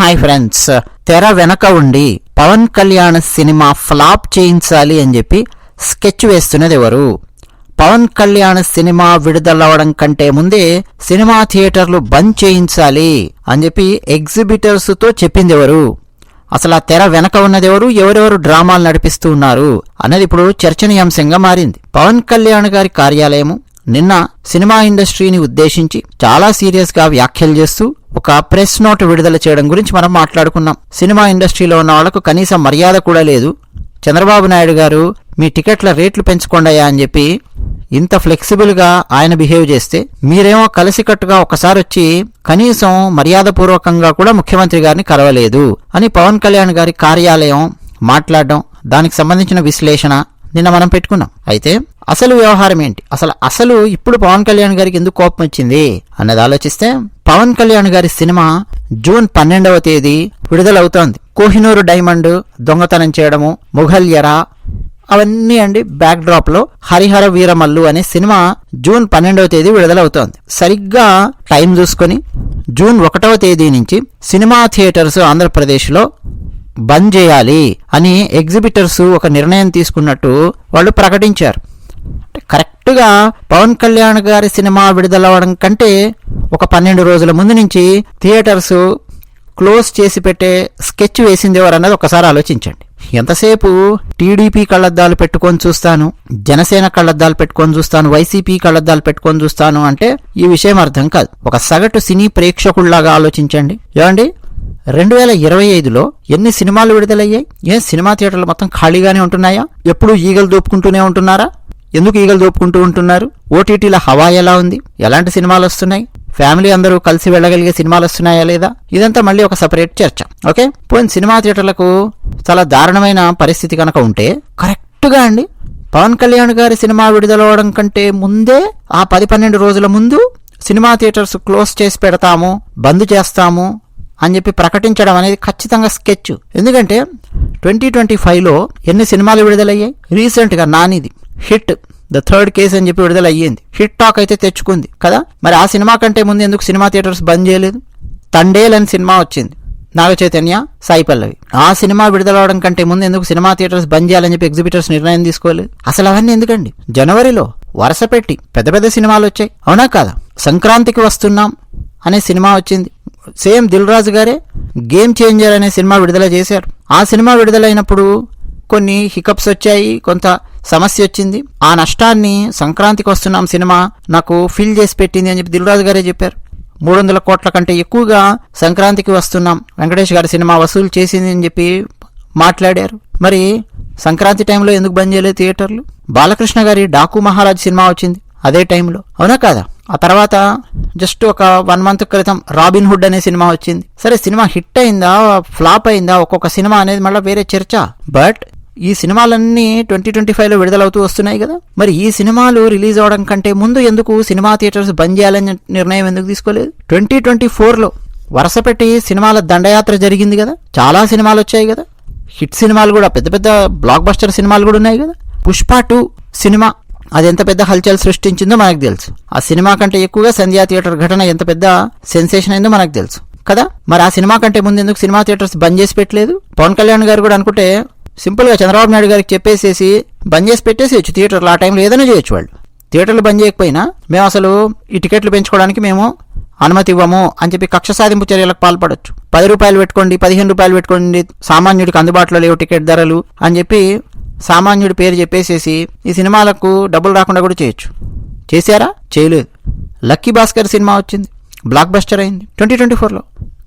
Hi friends, తెర వెనక ఉండి పవన్ కళ్యాణ్ సినిమా ఫ్లాప్ చేయించాలి అని చెప్పి స్కెచ్ వేస్తున్నది ఎవరు? పవన్ కళ్యాణ్ సినిమా విడుదలవడం కంటే ముందే సినిమా థియేటర్లు బంద్ చేయించాలి అని చెప్పి ఎగ్జిబిటర్స్ తో చెప్పింది ఎవరు? అసలు ఆ తెర వెనక ఉన్నది ఎవరు? ఎవరెవరు డ్రామాలు నడిపిస్తూ ఉన్నారు అన్నది ఇప్పుడు చర్చనీయాంశంగా మారింది. పవన్ కళ్యాణ్ గారి కార్యాలయము నిన్న సినిమా ఇండస్ట్రీని ఉద్దేశించి చాలా సీరియస్ గా వ్యాఖ్యలు చేస్తూ ఒక ప్రెస్ నోట్ విడుదల చేయడం గురించి మనం మాట్లాడుకున్నాం. సినిమా ఇండస్ట్రీలో ఉన్న వాళ్లకు కనీసం మర్యాద కూడా లేదు. చంద్రబాబు నాయుడు గారు మీ టికెట్ల రేట్లు పెంచుకోండియా అని చెప్పి ఇంత ఫ్లెక్సిబుల్ గా ఆయన బిహేవ్ చేస్తే, మీరేమో కలిసికట్టుగా ఒకసారి వచ్చి కనీసం మర్యాదపూర్వకంగా కూడా ముఖ్యమంత్రి గారిని కలవలేదు అని పవన్ కళ్యాణ్ గారి కార్యాలయం మాట్లాడడం, దానికి సంబంధించిన విశ్లేషణ నిన్న మనం పెట్టుకున్నాం. అయితే అసలు వ్యవహారం ఏంటి? అసలు ఇప్పుడు పవన్ కళ్యాణ్ గారికి ఎందుకు కోపం వచ్చింది అన్నది ఆలోచిస్తే, పవన్ కళ్యాణ్ గారి సినిమా జూన్ 12వ తేదీ విడుదలవుతోంది. కోహినూరు డైమండ్ దొంగతనం చేయడము, ముఘల్యరా అవన్నీ అండి బ్యాక్ డ్రాప్ లో హరిహర వీరమల్లు అనే సినిమా జూన్ 12వ తేదీ విడుదలవుతోంది. సరిగ్గా టైం చూసుకొని జూన్ 1వ తేదీ నుంచి సినిమా థియేటర్స్ ఆంధ్రప్రదేశ్ లో బంద్ చేయాలి అని ఎగ్జిబిటర్స్ ఒక నిర్ణయం తీసుకున్నట్టు వాళ్ళు ప్రకటించారు. కరెక్ట్గా పవన్ కళ్యాణ్ గారి సినిమా విడుదలవడం కంటే ఒక 12 రోజుల ముందు నుంచి థియేటర్స్ క్లోజ్ చేసి పెట్టే స్కెచ్ వేసింది ఎవరన్నది ఒకసారి ఆలోచించండి. ఎంతసేపు టీడీపీ కళ్ళద్దాలు పెట్టుకొని చూస్తాను, జనసేన కళ్ళద్దాలు పెట్టుకొని చూస్తాను, వైసీపీ కళ్ళద్దాలు పెట్టుకొని చూస్తాను అంటే ఈ విషయం అర్థం కాదు. ఒక సగటు సినీ ప్రేక్షకుల్లాగా ఆలోచించండి. ఏమండి, 2025లో ఎన్ని సినిమాలు విడుదలయ్యాయి? సినిమా థియేటర్లు మొత్తం ఖాళీగానే ఉంటున్నాయా? ఎప్పుడు ఈగలు దోపుకుంటూనే ఉంటున్నారా? ఎందుకు ఈగలు దోపుకుంటూ ఉంటున్నారు? ఓటీటీల హవా ఎలా ఉంది? ఎలాంటి సినిమాలు వస్తున్నాయి? ఫ్యామిలీ అందరూ కలిసి వెళ్ళగలిగే సినిమాలు వస్తున్నాయా లేదా? ఇదంతా మళ్ళీ ఒక సపరేట్ చర్చ. ఓకే, పోయిన సినిమా థియేటర్లకు చాలా దారుణమైన పరిస్థితి కనుక ఉంటే, కరెక్ట్గా అండి పవన్ కళ్యాణ్ గారి సినిమా విడుదలవడం కంటే ముందే ఆ 10-12 రోజుల ముందు సినిమా థియేటర్స్ క్లోజ్ చేసి పెడతాము, బంద్ చేస్తాము అని చెప్పి ప్రకటించడం అనేది ఖచ్చితంగా స్కెచ్. ఎందుకంటే 2025లో ఎన్ని సినిమాలు విడుదలయ్యాయి? రీసెంట్ గా నానిది హిట్ ద థర్డ్ కేస్ అని చెప్పి విడుదల అయ్యింది. హిట్ టాక్ అయితే తెచ్చుకుంది కదా. మరి ఆ సినిమా కంటే ముందు ఎందుకు సినిమా థియేటర్స్ బంద్ చేయలేదు? తండేల్ అని సినిమా వచ్చింది, నాగ చైతన్య, సాయి పల్లవి. ఆ సినిమా విడుదలవడం కంటే ముందు ఎందుకు సినిమా థియేటర్స్ బంద్ చేయాలని చెప్పి ఎగ్జిబిటర్స్ నిర్ణయం తీసుకోలేదు? అసలు అవన్నీ ఎందుకండి? జనవరిలో వరుస పెట్టి పెద్ద పెద్ద సినిమాలు వచ్చాయి, అవునా కాదా? సంక్రాంతికి వస్తున్నాం అనే సినిమా వచ్చింది. సేమ్ దిల్ రాజు గారే గేమ్ చేంజర్ అనే సినిమా విడుదల చేశారు. ఆ సినిమా విడుదలైనప్పుడు కొన్ని హికప్స్ వచ్చాయి, కొంత సమస్య వచ్చింది. ఆ నష్టాన్ని సంక్రాంతికి వస్తున్నాం సినిమా నాకు ఫిల్ చేసి పెట్టింది అని చెప్పి దిల్ రాజు గారే చెప్పారు. 300 కోట్ల కంటే ఎక్కువగా సంక్రాంతికి వస్తున్నాం వెంకటేష్ గారి సినిమా వసూలు చేసింది అని చెప్పి మాట్లాడారు. మరి సంక్రాంతి టైంలో ఎందుకు బంద్ చేయలేదు థియేటర్లు? బాలకృష్ణ గారి డాకు మహారాజ్ సినిమా వచ్చింది అదే టైంలో, అవునా కాదా? ఆ తర్వాత జస్ట్ ఒక 1 మంత్ క్రితం రాబిన్ హుడ్ అనే సినిమా వచ్చింది. సరే, సినిమా హిట్ అయిందా ఫ్లాప్ అయిందా ఒక్కొక్క సినిమా అనేది మళ్ళీ వేరే చర్చ. బట్ ఈ సినిమాలన్నీ 2025లో విడుదలవుతూ వస్తున్నాయి కదా. మరి ఈ సినిమాలు రిలీజ్ అవడం కంటే ముందు ఎందుకు సినిమా థియేటర్స్ బంద్ చేయాలని నిర్ణయం ఎందుకు తీసుకోలేదు? 2024లో వరుస పెట్టి సినిమాల దండయాత్ర జరిగింది కదా. చాలా సినిమాలు వచ్చాయి కదా, హిట్ సినిమాలు కూడా, పెద్ద పెద్ద బ్లాక్ బస్టర్ సినిమాలు కూడా ఉన్నాయి కదా. పుష్ప 2 సినిమా అది ఎంత పెద్ద హల్చల్ సృష్టించిందో మనకు తెలుసు. ఆ సినిమా కంటే ఎక్కువగా సంధ్యా థియేటర్ ఘటన ఎంత పెద్ద సెన్సేషన్ అయిందో మనకు తెలుసు కదా. మరి ఆ సినిమా కంటే ముందు ఎందుకు సినిమా థియేటర్స్ బంద్ చేసి పెట్టలేదు? పవన్ కళ్యాణ్ గారు కూడా అనుకుంటే సింపుల్ గా చంద్రబాబు నాయుడు గారికి చెప్పేసేసి బంద్ చేసి పెట్టేసేయచ్చు థియేటర్లు. ఆ టైంలో ఏదైనా చేయొచ్చు వాళ్ళు. థియేటర్లు బంద్ చేయకపోయినా మేము అసలు ఈ టికెట్లు పెంచుకోవడానికి మేము అనుమతి ఇవ్వము అని చెప్పి కక్ష సాధింపు చర్యలకు పాల్పడొచ్చు. 10 రూపాయలు పెట్టుకోండి, 15 రూపాయలు పెట్టుకోండి, సామాన్యుడికి అందుబాటులో లేవు టికెట్ ధరలు అని చెప్పి సామాన్యుడి పేరు చెప్పేసేసి ఈ సినిమాలకు డబ్బులు రాకుండా కూడా చేయొచ్చు. చేశారా? చేయలేదు. లక్కీ భాస్కర్ సినిమా వచ్చింది, బ్లాక్ బస్టర్ అయింది. 2024లో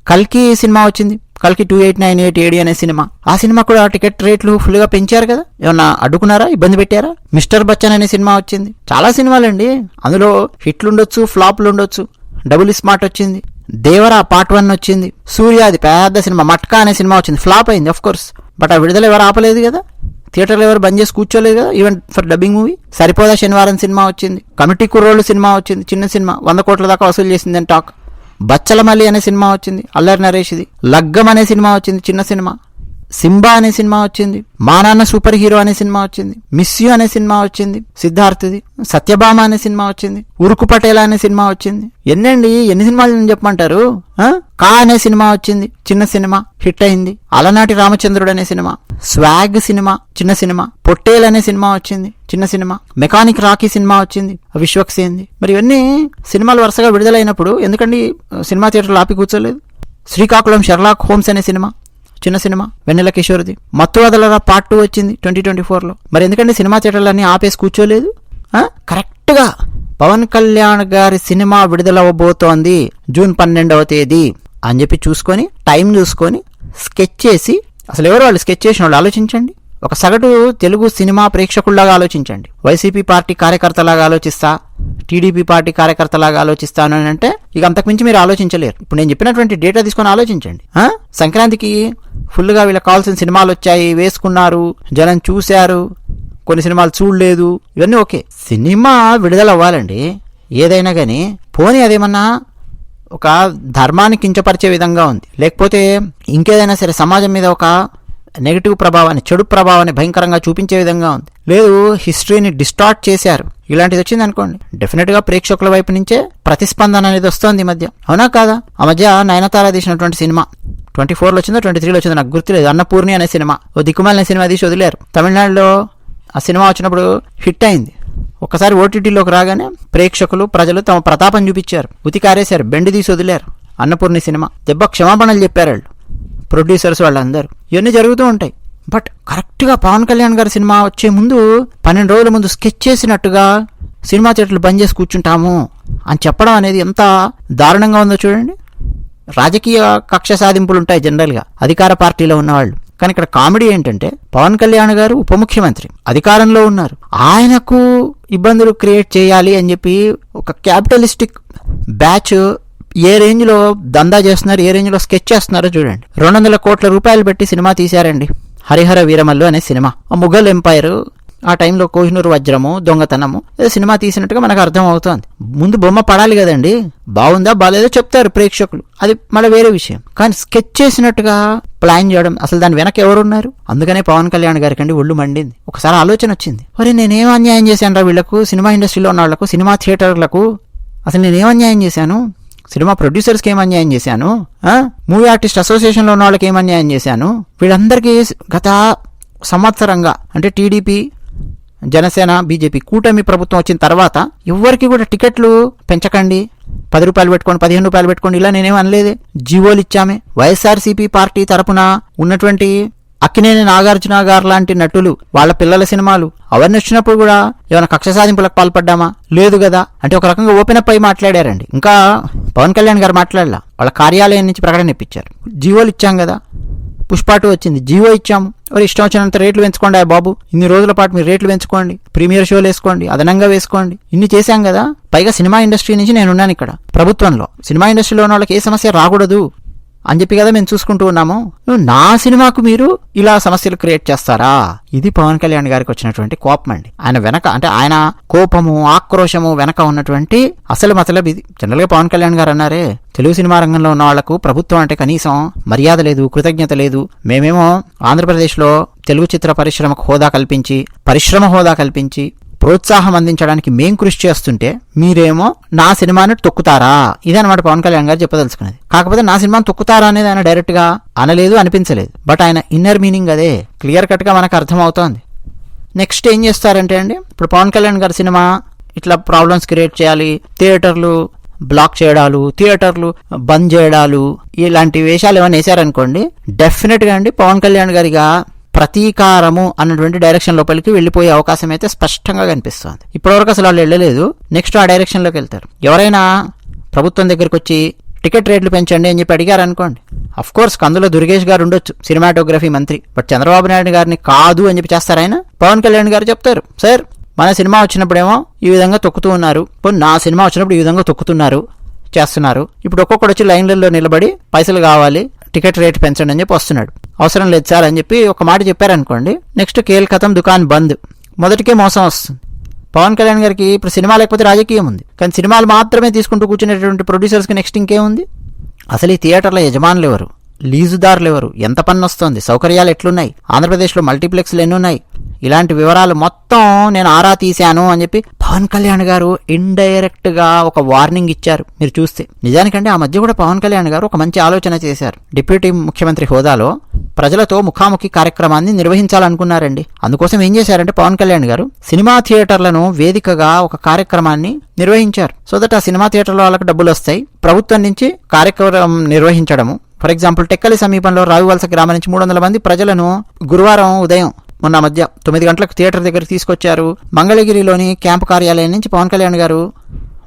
కల్కి సినిమా వచ్చింది, కల్కి 2898 అనే సినిమా. ఆ సినిమా కూడా టికెట్ రేట్లు ఫుల్ గా పెంచారు కదా. ఏమన్నా అడ్డుకున్నారా? ఇబ్బంది పెట్టారా? మిస్టర్ బచ్చన్ అనే సినిమా వచ్చింది. చాలా సినిమాలండి, అందులో హిట్లు ఉండొచ్చు, ఫ్లాప్లు ఉండొచ్చు. డబుల్ స్మార్ట్ వచ్చింది, దేవరా పార్ట్ 1 వచ్చింది, సూర్యాది పెద్ద సినిమా మట్కా అనే సినిమా వచ్చింది, ఫ్లాప్ అయింది ఆఫ్ కోర్స్. బట్ ఆ విడుదల ఎవరు ఆపలేదు కదా, థియేటర్లు ఎవరు బంద్ చేసి కూర్చోలేదు కదా. ఈవెన్ ఫర్ డబ్బింగ్ మూవీ సరిపోదా శనివారం సినిమా వచ్చింది, కమిటీ కుర్రోళ్ళు సినిమా వచ్చింది, చిన్న సినిమా 100 కోట్ల దాకా వసూలు చేసిందని టాక్. బచ్చలమల్లి అనే సినిమా వచ్చింది, అల్లరి నరేష్ది. లగ్గం అనే సినిమా వచ్చింది, చిన్న సినిమా. సింబా అనే సినిమా వచ్చింది, మా నాన్న సూపర్ హీరో అనే సినిమా వచ్చింది, మిస్ యూ అనే సినిమా వచ్చింది సిద్ధార్థది. సత్యభామ అనే సినిమా వచ్చింది, ఉరుకు పటేల అనే సినిమా వచ్చింది. ఎన్ని సినిమాలు చెప్పమంటారు? కా అనే సినిమా వచ్చింది, చిన్న సినిమా హిట్ అయింది. అలనాటి రామచంద్రుడు అనే సినిమా, స్వాగ్ సినిమా చిన్న సినిమా, పొట్టేల్ అనే సినిమా వచ్చింది చిన్న సినిమా, మెకానిక్ రాకీ సినిమా వచ్చింది విశ్వక్సేన్ది. మరి ఇవన్నీ సినిమాలు వరుసగా విడుదలైనప్పుడు ఎందుకండి సినిమా థియేటర్లు ఆపి కూర్చోలేదు? శ్రీకాకుళం షెర్లాక్ హోమ్స్ అనే సినిమా చిన్న సినిమా, వెన్నెల కిషోర్ది. మత్తు వదలరా పార్ట్ 2 వచ్చింది 2024లో. మరి ఎందుకంటే సినిమా థియేటర్లన్నీ ఆపేసి కూర్చోలేదు? కరెక్ట్గా పవన్ కళ్యాణ్ గారి సినిమా విడుదలవ్వబోతోంది జూన్ 12వ తేదీ అని చెప్పి చూసుకొని టైం చూసుకొని స్కెచ్ చేసి, అసలు ఎవరు వాళ్ళు స్కెచ్ చేసిన వాళ్ళు ఆలోచించండి. ఒక సగటు తెలుగు సినిమా ప్రేక్షకుల్లాగా ఆలోచించండి. వైసీపీ పార్టీ కార్యకర్తలాగా ఆలోచిస్తా, టీడీపీ పార్టీ కార్యకర్తలాగా ఆలోచిస్తాను అని అంటే ఇక అంతకుమించి మీరు ఆలోచించలేరు. ఇప్పుడు నేను చెప్పినటువంటి డేటా తీసుకొని ఆలోచించండి. సంక్రాంతికి ఫుల్గా వీళ్ళకి కావాల్సిన సినిమాలు వచ్చాయి, వేసుకున్నారు, జనం చూశారు, కొన్ని సినిమాలు చూడలేదు, ఇవన్నీ ఓకే. సినిమా విడుదల అవ్వాలండి ఏదైనా కానీ. పోనీ అదేమన్నా ఒక ధర్మాన్ని కించపరిచే విధంగా ఉంది, లేకపోతే ఇంకేదైనా సరే సమాజం మీద ఒక నెగిటివ్ ప్రభావాన్ని, చెడు ప్రభావాన్ని భయంకరంగా చూపించే విధంగా ఉంది, లేదు హిస్టరీని డిస్టార్ట్ చేశారు, ఇలాంటిది వచ్చింది అనుకోండి, డెఫినెట్గా ప్రేక్షకుల వైపు నుంచే ప్రతిస్పందన అనేది వస్తుంది ఈ మధ్య. అవునా కాదా? ఆ మధ్య నయనతార తీసినటువంటి సినిమా 24లో వచ్చిందో 23లో వచ్చిందో నాకు గుర్తులేదు, అన్నపూర్ణి అనే సినిమా, ఓ దిక్కుమాలిన సినిమా తీసి వదిలేరు. తమిళనాడులో ఆ సినిమా వచ్చినప్పుడు హిట్ అయింది. ఒక్కసారి ఓటీటీలోకి రాగానే ప్రేక్షకులు, ప్రజలు తమ ప్రతాపం చూపించారు, ఉతికారేశారు, బెండి తీసి వదిలేరు. అన్నపూర్ణి సినిమా దెబ్బ క్షమాపణలు చెప్పారు వాళ్ళు, ప్రొడ్యూసర్స్ వాళ్ళందరూ. ఇవన్నీ జరుగుతూ ఉంటాయి. బట్ కరెక్ట్గా పవన్ కళ్యాణ్ గారి సినిమా వచ్చే ముందు 12 రోజుల ముందు స్కెచ్ చేసినట్టుగా సినిమా థియేటర్లు బంద్ చేసి కూర్చుంటాము అని చెప్పడం అనేది ఎంత దారుణంగా ఉందో చూడండి. రాజకీయ కక్ష సాధింపులు ఉంటాయి జనరల్గా అధికార పార్టీలో ఉన్నవాళ్ళు, కానీ ఇక్కడ కామెడీ ఏంటంటే పవన్ కళ్యాణ్ గారు ఉప ముఖ్యమంత్రి, అధికారంలో ఉన్నారు, ఆయనకు ఇబ్బందులు క్రియేట్ చేయాలి అని చెప్పి ఒక క్యాపిటలిస్టిక్ బ్యాచ్ ఏ రేంజ్లో దందా చేస్తున్నారు, ఏ రేంజ్లో స్కెచ్ చేస్తున్నారో చూడండి. 200 కోట్ల రూపాయలు పెట్టి సినిమా తీశారండి, హరిహర వీరమల్లు అనే సినిమా. ముఘల్ ఎంపైర్, ఆ టైంలో కోహినూరు వజ్రము, దొంగతనము, ఏదో సినిమా తీసినట్టుగా మనకు అర్థం అవుతోంది. ముందు బొమ్మ పడాలి కదండి, బాగుందా బాగాలేదో చెప్తారు ప్రేక్షకులు, అది మళ్ళీ వేరే విషయం. కానీ స్కెచ్ చేసినట్టుగా ప్లాన్ చేయడం, అసలు దాని వెనక ఎవరున్నారు? అందుకనే పవన్ కళ్యాణ్ గారికి అండి ఒళ్ళు మండింది. ఒకసారి ఆలోచన వచ్చింది, మరి నేనేం అన్యాయం చేశాను రా వీళ్లకు, సినిమా ఇండస్ట్రీలో ఉన్న వాళ్లకు, సినిమా థియేటర్లకు, అసలు నేనేం అన్యాయం చేశాను? సినిమా ప్రొడ్యూసర్స్కి ఏం అన్యాయం చేశాను? మూవీ ఆర్టిస్ట్ అసోసియేషన్లో ఉన్న వాళ్ళకి ఏం అన్యాయం చేశాను? వీళ్ళందరికీ గత సంవత్సరంగా అంటే టీడీపీ, జనసేన, బీజేపీ కూటమి ప్రభుత్వం వచ్చిన తర్వాత ఎవరికి కూడా టికెట్లు పెంచకండి, 10 రూపాయలు పెట్టుకోండి, 15 రూపాయలు పెట్టుకోండి, ఇలా నేనేం అనలేదే. జీవోలు ఇచ్చామే. వైఎస్ఆర్సీపీ పార్టీ తరపున ఉన్నటువంటి అక్కినేని నాగార్జున గారు లాంటి నటులు, వాళ్ళ పిల్లల సినిమాలు అవన్నీ వచ్చినప్పుడు కూడా ఏమైనా కక్ష సాధింపులకు పాల్పడ్డామా? లేదు కదా. అంటే ఒక రకంగా ఓపెన్ అప్ అయి మాట్లాడారండి. ఇంకా పవన్ కళ్యాణ్ గారు మాట్లాడలా, వాళ్ళ కార్యాలయం నుంచి ప్రకటన ఇప్పించారు. జీవోలు ఇచ్చాం కదా, పుష్ప 2 వచ్చింది, జీవో ఇచ్చాము, ఎవరు ఇష్టం వచ్చినంత రేట్లు పెంచుకోండి బాబు, ఇన్ని రోజుల పాటు మీరు రేట్లు పెంచుకోండి, ప్రీమియర్ షోలు వేసుకోండి, అదనంగా వేసుకోండి, ఇన్ని చేశాం కదా. పైగా సినిమా ఇండస్ట్రీ నుంచి నేనున్నాను ఇక్కడ ప్రభుత్వంలో, సినిమా ఇండస్ట్రీలో ఉన్న వాళ్ళకి ఏ సమస్య రాకూడదు అని చెప్పి కదా మేము చూసుకుంటూ ఉన్నాము. నా సినిమాకు మీరు ఇలా సమస్యలు క్రియేట్ చేస్తారా? ఇది పవన్ కళ్యాణ్ గారికి వచ్చినటువంటి కోపం అండి. ఆయన వెనక అంటే ఆయన కోపము, ఆక్రోశము వెనక ఉన్నటువంటి అసలు మతలబ్ ఇది. జనరల్ గా పవన్ కళ్యాణ్ గారు అన్నారే, తెలుగు సినిమా రంగంలో ఉన్న వాళ్లకు ప్రభుత్వం అంటే కనీసం మర్యాద లేదు, కృతజ్ఞత లేదు. మేమేమో ఆంధ్రప్రదేశ్లో తెలుగు చిత్ర పరిశ్రమకు హోదా కల్పించి, పరిశ్రమ హోదా కల్పించి ప్రోత్సాహం అందించడానికి మేం కృషి చేస్తుంటే మీరేమో నా సినిమాను తొక్కుతారా? ఇదన్నమాట పవన్ కళ్యాణ్ గారు చెప్పదలుచుకున్నది. కాకపోతే నా సినిమాను తొక్కుతారా అనేది ఆయన డైరెక్ట్ గా అనలేదు, అనిపించలేదు. బట్ ఆయన ఇన్నర్ మీనింగ్ అదే క్లియర్ కట్ గా మనకు అర్థం అవుతోంది. నెక్స్ట్ ఏం చేస్తారంటే అండి, ఇప్పుడు పవన్ కళ్యాణ్ గారి సినిమా ఇట్లా ప్రాబ్లమ్స్ క్రియేట్ చేయాలి, థియేటర్లు బ్లాక్ చేయడాలు, థియేటర్లు బంద్ చేయడాలు, ఇలాంటి వేషాలు ఏమైనా వేశారనుకోండి, డెఫినెట్ గా అండి పవన్ కళ్యాణ్ గారిగా ప్రతీకారము అన్నటువంటి డైరెక్షన్ లోపలికి వెళ్ళిపోయే అవకాశం అయితే స్పష్టంగా కనిపిస్తోంది. ఇప్పటివరకు అసలు వాళ్ళు వెళ్ళలేదు, నెక్స్ట్ ఆ డైరెక్షన్ లోకి వెళ్తారు. ఎవరైనా ప్రభుత్వం దగ్గరికి వచ్చి టికెట్ రేట్లు పెంచండి అని చెప్పి అడిగారు అనుకోండి, అఫ్ కోర్స్ అందులో దుర్గేష్ గారు ఉండొచ్చు, సినిమాటోగ్రఫీ మంత్రి. బట్ చంద్రబాబు నాయుడు గారిని కాదు అని చెప్పి చేస్తారు ఆయన. పవన్ కళ్యాణ్ గారు చెప్తారు, సార్ మన సినిమా వచ్చినప్పుడేమో ఈ విధంగా తొక్కుతూ ఉన్నారు, నా సినిమా వచ్చినప్పుడు ఈ విధంగా తొక్కుతున్నారు, చేస్తున్నారు. ఇప్పుడు ఒక్కొక్కడు వచ్చి లైన్లలో నిలబడి పైసలు కావాలి, టికెట్ రేట్ పెంచండి అని చెప్పి వస్తున్నాడు. అవసరం లేదు సార్ అని చెప్పి ఒక మాట చెప్పారనుకోండి, నెక్స్ట్ కేల్ ఖతం దుకాన్ బంద్. మొదటికే మోసం వస్తుంది. పవన్ కళ్యాణ్ గారికి ఇప్పుడు సినిమా లేకపోతే రాజకీయం ఉంది, కానీ సినిమాలు మాత్రమే తీసుకుంటూ కూర్చునేటువంటి ప్రొడ్యూసర్స్కి నెక్స్ట్ ఇంకేం ఉంది? అసలు ఈ థియేటర్ల యజమానులు ఎవరు, లీజుదారులు ఎవరు, ఎంత పన్ను వస్తుంది, సౌకర్యాలు ఎట్లున్నాయి, ఆంధ్రప్రదేశ్లో మల్టీప్లెక్స్లు ఎన్ని ఉన్నాయి, ఇలాంటి వివరాలు మొత్తం నేను ఆరా తీశాను అని చెప్పి పవన్ కళ్యాణ్ గారు ఇండైరెక్ట్ గా ఒక వార్నింగ్ ఇచ్చారు. మీరు చూస్తే నిజానికంటే ఆ మధ్య కూడా పవన్ కళ్యాణ్ గారు ఒక మంచి ఆలోచన చేశారు. డిప్యూటీ ముఖ్యమంత్రి హోదాలో ప్రజలతో ముఖాముఖి కార్యక్రమాన్ని నిర్వహించాలనుకున్నారండి. అందుకోసం ఏం చేశారంటే పవన్ కళ్యాణ్ గారు సినిమా థియేటర్లను వేదికగా ఒక కార్యక్రమాన్ని నిర్వహించారు. సో దట్ ఆ సినిమా థియేటర్లో వాళ్ళకి డబ్బులు వస్తాయి. ప్రభుత్వం నుంచి కార్యక్రమం నిర్వహించడము. ఫర్ ఎగ్జాంపుల్ టెక్కలి సమీపంలో రావివలస గ్రామం నుంచి 300 మంది ప్రజలను గురువారం ఉదయం మొన్న మధ్య 9 గంటలకు థియేటర్ దగ్గర తీసుకొచ్చారు. మంగళగిరిలోని క్యాంపు కార్యాలయం నుంచి పవన్ కళ్యాణ్ గారు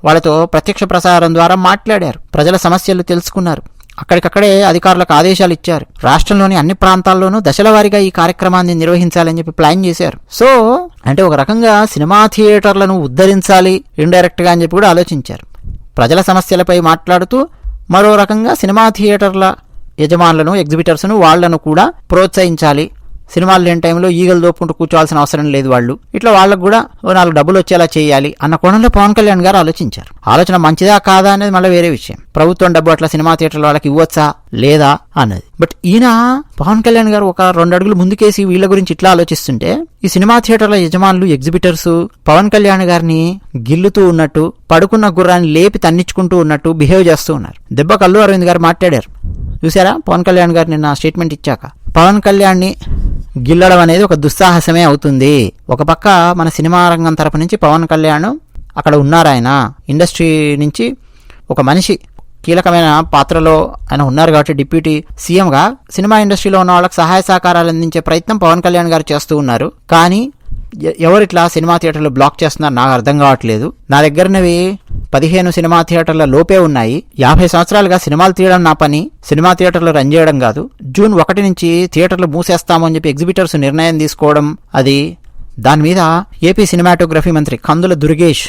వాళ్ళతో ప్రత్యక్ష ప్రసారం ద్వారా మాట్లాడారు. ప్రజల సమస్యలు తెలుసుకున్నారు. అక్కడికక్కడే అధికారులకు ఆదేశాలు ఇచ్చారు. రాష్ట్రంలోని అన్ని ప్రాంతాల్లోనూ దశల వారీగా ఈ కార్యక్రమాన్ని నిర్వహించాలని చెప్పి ప్లాన్ చేశారు. సో అంటే ఒక రకంగా సినిమా థియేటర్లను ఉద్ధరించాలి ఇండైరెక్ట్ గా అని చెప్పి కూడా ఆలోచించారు. ప్రజల సమస్యలపై మాట్లాడుతూ మరో రకంగా సినిమా థియేటర్ల యజమానులను, ఎగ్జిబిటర్స్ను వాళ్లను కూడా ప్రోత్సహించాలి. సినిమాలు లేని టైంలో ఈగలు దోపుకుంటూ కూర్చోవాల్సిన అవసరం లేదు వాళ్ళు, ఇట్లా వాళ్ళకు కూడా 4 డబ్బులు వచ్చేలా చేయాలి అన్న కోణంలో పవన్ కళ్యాణ్ గారు ఆలోచించారు. ఆలోచన మంచిదా కాదా అనేది మళ్ళీ వేరే విషయం. ప్రభుత్వం డబ్బు అట్లా సినిమా థియేటర్ల వాళ్ళకి ఇవ్వచ్చా లేదా అన్నది. బట్ ఈయన పవన్ కళ్యాణ్ గారు ఒక 2 అడుగులు ముందుకేసి వీళ్ళ గురించి ఇట్లా ఆలోచిస్తుంటే ఈ సినిమా థియేటర్ల యజమానులు, ఎగ్జిబిటర్స్ పవన్ కళ్యాణ్ గారిని గిల్లుతూ ఉన్నట్టు, పడుకున్న గుర్రాన్ని లేపి తన్నించుకుంటూ ఉన్నట్టు బిహేవ్ చేస్తూ ఉన్నారు. దెబ్బకు అల్లు అరవింద్ గారు మాట్లాడారు. చూసారా పవన్ కళ్యాణ్ గారు నిన్న స్టేట్మెంట్ ఇచ్చాక, పవన్ కళ్యాణ్ని గిల్లడం అనేది ఒక దుస్సాహసమే అవుతుంది. ఒక పక్క మన సినిమా రంగం తరపు నుంచి పవన్ కళ్యాణ్ అక్కడ ఉన్నారు. ఆయన ఇండస్ట్రీ నుంచి ఒక మనిషి కీలకమైన పాత్రలో ఆయన ఉన్నారు కాబట్టి డిప్యూటీ సీఎంగా సినిమా ఇండస్ట్రీలో ఉన్న వాళ్ళకి సహాయ సహకారాలు అందించే ప్రయత్నం పవన్ కళ్యాణ్ గారు చేస్తూ ఉన్నారు. కానీ ఎవరిట్లా సినిమా థియేటర్లు బ్లాక్ చేస్తున్నారు నాకు అర్థం కావట్లేదు. నా దగ్గరనవి 15 సినిమా థియేటర్ల లోపే ఉన్నాయి. 50 సంవత్సరాలుగా సినిమాలు తీయడం నా పని, సినిమా థియేటర్లు రన్ చేయడం కాదు. జూన్ 1 నుంచి థియేటర్లు మూసేస్తామని చెప్పి ఎగ్జిబిటర్స్ నిర్ణయం తీసుకోవడం, అది దాని మీద ఏపీ సినిమాటోగ్రఫీ మంత్రి కందుల దుర్గేష్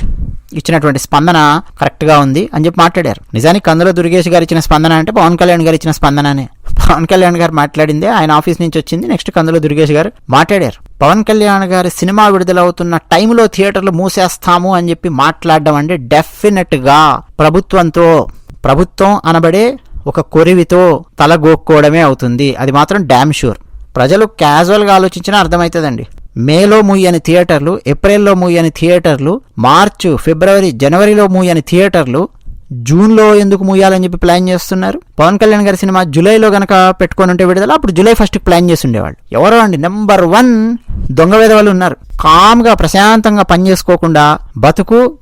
ఇచ్చినటువంటి స్పందన కరెక్ట్ గా ఉంది అని చెప్పి మాట్లాడారు. నిజానికి కందుల దుర్గేష్ గారు ఇచ్చిన స్పందన అంటే పవన్ కళ్యాణ్ గారు ఇచ్చిన స్పందననే. పవన్ కళ్యాణ్ గారు మాట్లాడిందే ఆయన ఆఫీస్ నుంచి వచ్చింది. నెక్స్ట్ కందుల దుర్గేష్ గారు మాట్లాడారు. పవన్ కళ్యాణ్ గారి సినిమా విడుదలవుతున్న టైంలో థియేటర్లు మూసేస్తాము అని చెప్పి మాట్లాడడం అంటే డెఫినెట్ గా ప్రభుత్వం అనబడే ఒక కొరివితో తలగోక్కోవడమే అవుతుంది. అది మాత్రం డామ్ షూర్. ప్రజలు క్యాజువల్ గా ఆలోచించినా అర్థమవుతుందండి. మేలో మూయని థియేటర్లు, ఏప్రిల్లో మూయని థియేటర్లు, మార్చు, ఫిబ్రవరి, జనవరిలో మూయని థియేటర్లు జూన్లో ఎందుకు మూయాలని చెప్పి ప్లాన్ చేస్తున్నారు? పవన్ కళ్యాణ్ గారి సినిమా జూలైలో గనక పెట్టుకొని ఉంటే విడుదల, అప్పుడు జూలై 1కి ప్లాన్ చేసి ఉండేవాళ్ళు. ఎవరో అండి నెంబర్ 1 దొంగ వేదవాళ్ళు ఉన్నారు. కామ్గా ప్రశాంతంగా పని చేసుకోకుండా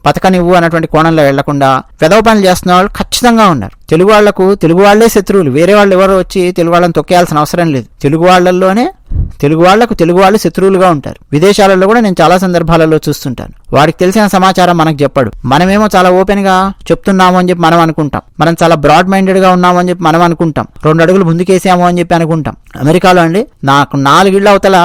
బతకనివ్వు అన్నటువంటి కోణంలో వెళ్లకుండా వెదవ పనులు చేస్తున్న వాళ్ళు ఖచ్చితంగా ఉన్నారు. తెలుగు వాళ్లే శత్రువులు. వేరే వాళ్ళు ఎవరు వచ్చి తెలుగు వాళ్ళని తొక్కేయాల్సిన అవసరం లేదు. తెలుగు వాళ్ళు శత్రువులుగా ఉంటారు. విదేశాలలో కూడా నేను చాలా సందర్భాలలో చూస్తుంటాను. వాడికి తెలిసిన సమాచారం మనకు చెప్పడు. మనమేమో చాలా ఓపెన్ గా చెప్తున్నాము అని చెప్పి మనం అనుకుంటాం. మనం చాలా బ్రాడ్ మైండెడ్ గా ఉన్నాము అని చెప్పి మనం అనుకుంటాం. 2 అడుగులు ముందుకేసాము అని చెప్పి అనుకుంటాం. అమెరికాలో అండి నాకు 4 ఇళ్ల అవతల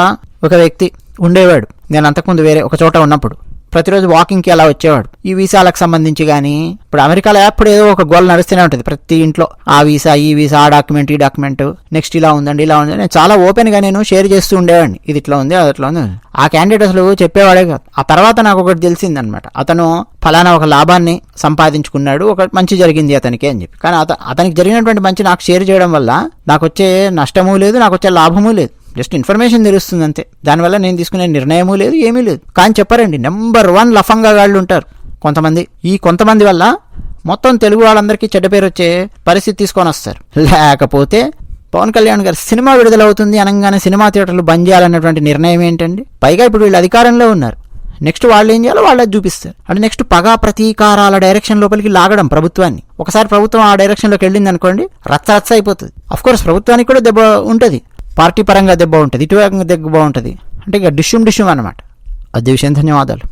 ఒక వ్యక్తి ఉండేవాడు. నేను అంతకుముందు వేరే ఒక చోట ఉన్నప్పుడు ప్రతిరోజు వాకింగ్కి అలా వచ్చేవాడు. ఈ వీసాలకు సంబంధించి కానీ, ఇప్పుడు అమెరికాలో ఎప్పుడు ఏదో ఒక గోల్ నడుస్తూనే ఉంటుంది ప్రతి ఇంట్లో. ఆ వీసా, ఈ వీసా, ఆ డాక్యుమెంట్, ఈ డాక్యుమెంట్, నెక్స్ట్ ఇలా ఉందండి, ఇలా ఉందండి. నేను చాలా ఓపెన్గా నేను షేర్ చేస్తూ ఉండేవాడిని. ఇది ఇట్లా ఉంది, అది ఇట్లా ఉంది. ఆ క్యాండిడేట్ అసలు చెప్పేవాడే కాదు. ఆ తర్వాత నాకు ఒకటి తెలిసిందనమాట. అతను ఫలానా ఒక లాభాన్ని సంపాదించుకున్నాడు, ఒక మంచి జరిగింది అతనికి అని చెప్పి. కానీ అతనికి జరిగినటువంటి మంచి నాకు షేర్ చేయడం వల్ల నాకు వచ్చే నష్టమూ లేదు, నాకు వచ్చే లాభమూ లేదు. జస్ట్ ఇన్ఫర్మేషన్ తెలుస్తుంది అంతే. దానివల్ల నేను తీసుకునే నిర్ణయమూ లేదు, ఏమీ లేదు. కానీ చెప్పారండి, నెంబర్ 1 లఫంగా గాళ్ళు ఉంటారు కొంతమంది. ఈ కొంతమంది వల్ల మొత్తం తెలుగు వాళ్ళందరికీ చెడ్డ పేరు వచ్చే పరిస్థితి తీసుకొని వస్తారు. లేకపోతే పవన్ కళ్యాణ్ గారు సినిమా విడుదలవుతుంది అనగానే సినిమా థియేటర్లు బంద్ చేయాలన్నటువంటి నిర్ణయం ఏంటండి? పైగా ఇప్పుడు వీళ్ళు అధికారంలో ఉన్నారు. నెక్స్ట్ వాళ్ళు ఏం చేయాలో వాళ్ళు అది చూపిస్తారు. అంటే నెక్స్ట్ పగా ప్రతీకారాల డైరెక్షన్ లోపలికి లాగడం ప్రభుత్వాన్ని. ఒకసారి ప్రభుత్వం ఆ డైరెక్షన్లోకి వెళ్ళింది అనుకోండి, రచ్చ అయిపోతుంది. అఫ్కోర్స్ ప్రభుత్వానికి కూడా దెబ్బ ఉంటుంది, పార్టీ పరంగా దెబ్బ ఉంటుంది, ఇటు దెబ్బ ఉంటుంది. అంటే ఇక డిష్యూమ్ అనమాట. అది విషయం. ధన్యవాదాలు.